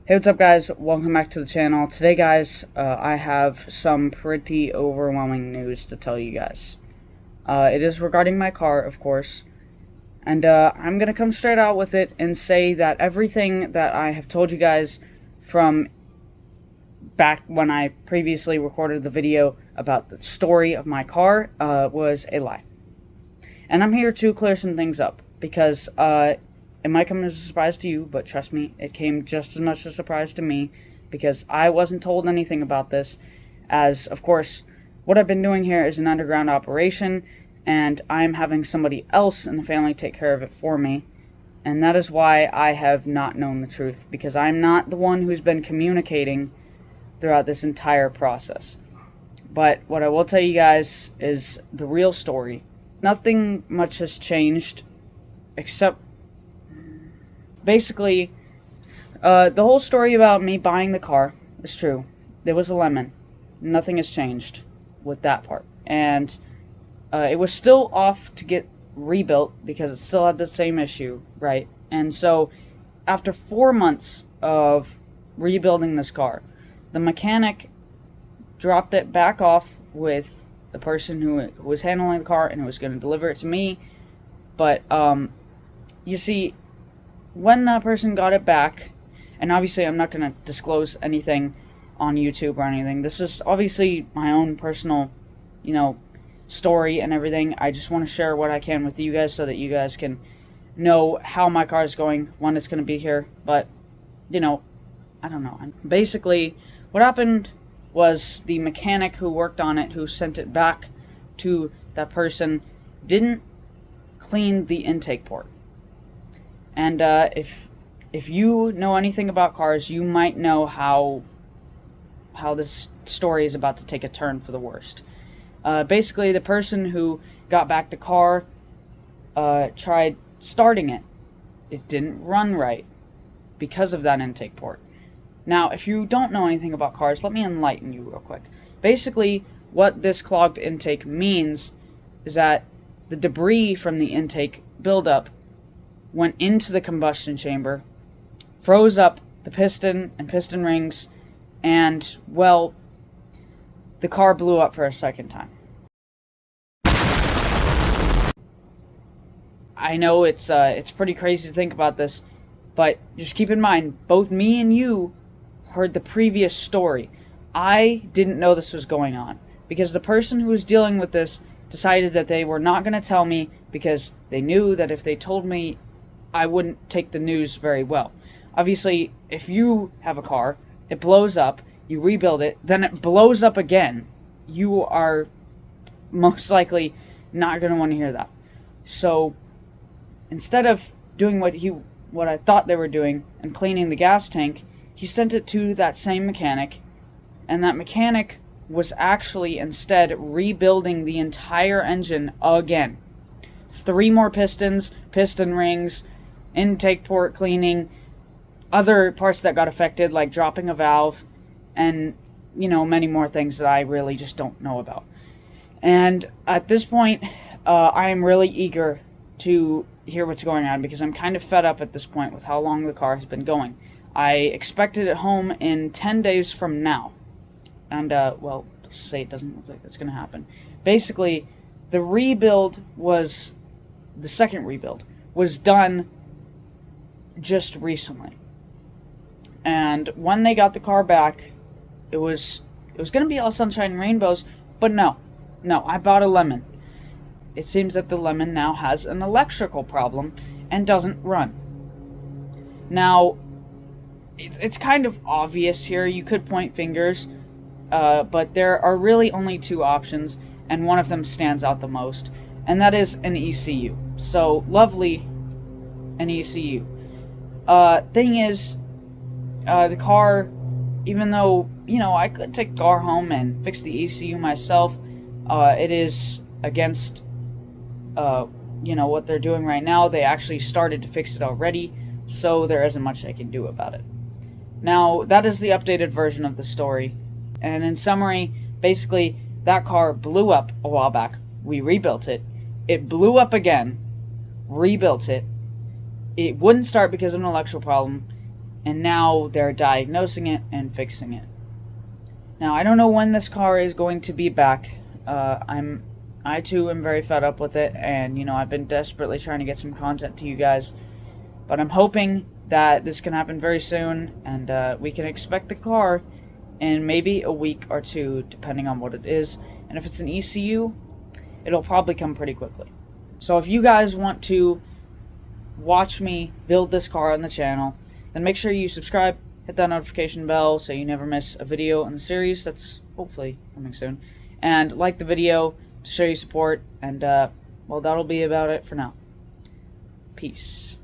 Hey, what's up guys? Welcome back to the channel. Today guys, I have some pretty overwhelming news to tell you guys. It is regarding my car, of course, and I'm going to come straight out with it and say that everything that I have told you guys from back when I previously recorded the video about the story of my car was a lie. And I'm here to clear some things up, because it might come as a surprise to you, but trust me, it came just as much a surprise to me, because I wasn't told anything about this, as, of course, what I've been doing here is an underground operation, and I'm having somebody else in the family take care of it for me, and that is why I have not known the truth, because I'm not the one who's been communicating throughout this entire process. But what I will tell you guys is the real story. Nothing much has changed, except basically, the whole story about me buying the car is true. There was a lemon. Nothing has changed with that part. And it was still off to get rebuilt because it still had the same issue, right? And so, after 4 months of rebuilding this car, the mechanic dropped it back off with the person who was handling the car and who was going to deliver it to me. But, you see, when that person got it back, and obviously I'm not going to disclose anything on YouTube or anything. This is obviously my own personal, story and everything. I just want to share what I can with you guys so that you guys can know how my car is going, when it's going to be here. But, I don't know. Basically, what happened was the mechanic who worked on it, who sent it back to that person, didn't clean the intake port. And if you know anything about cars, you might know how this story is about to take a turn for the worst. Basically, the person who got back the car tried starting it. It didn't run right because of that intake port. Now, if you don't know anything about cars, let me enlighten you real quick. Basically, what this clogged intake means is that the debris from the intake buildup went into the combustion chamber, froze up the piston and piston rings, and, well, the car blew up for a second time. I know it's pretty crazy to think about this, but just keep in mind, both me and you heard the previous story. I didn't know this was going on, because the person who was dealing with this decided that they were not going to tell me, because they knew that if they told me, I wouldn't take the news very well. Obviously, if you have a car, it blows up, you rebuild it, then it blows up again, you are most likely not going to want to hear that. So, instead of doing what I thought they were doing and cleaning the gas tank, he sent it to that same mechanic, and that mechanic was actually instead rebuilding the entire engine again. 3 more pistons, piston rings, intake port cleaning, other parts that got affected, like dropping a valve, and, many more things that I really just don't know about. And at this point, I am really eager to hear what's going on, because I'm kind of fed up at this point with how long the car has been going. I expected it home in 10 days from now. And, well, let's say it doesn't look like that's going to happen. Basically, the second rebuild was done just recently. And when they got the car back, it was going to be all sunshine and rainbows, but no, I bought a lemon. It seems that the lemon now has an electrical problem and doesn't run. Now, it's kind of obvious here. You could point fingers, but there are really only 2 options, and one of them stands out the most, and that is an ECU. So, lovely, an ECU. Thing is, the car, even though, I could take the car home and fix the ECU myself, it is against, what they're doing right now. They actually started to fix it already, so there isn't much I can do about it. Now, that is the updated version of the story, and in summary, basically, that car blew up a while back. We rebuilt it. It blew up again, rebuilt it. It wouldn't start because of an electrical problem. and now they're diagnosing it and fixing it. Now, I don't know when this car is going to be back. I too am very fed up with it, and I've been desperately trying to get some content to you guys, but I'm hoping that this can happen very soon, and we can expect the car in maybe a week or two, depending on what it is. And if it's an ECU, it'll probably come pretty quickly. So if you guys want to watch me build this car on the channel, then make sure you subscribe, hit that notification bell so you never miss a video in the series that's hopefully coming soon, and like the video to show your support, and well, that'll be about it for now. Peace.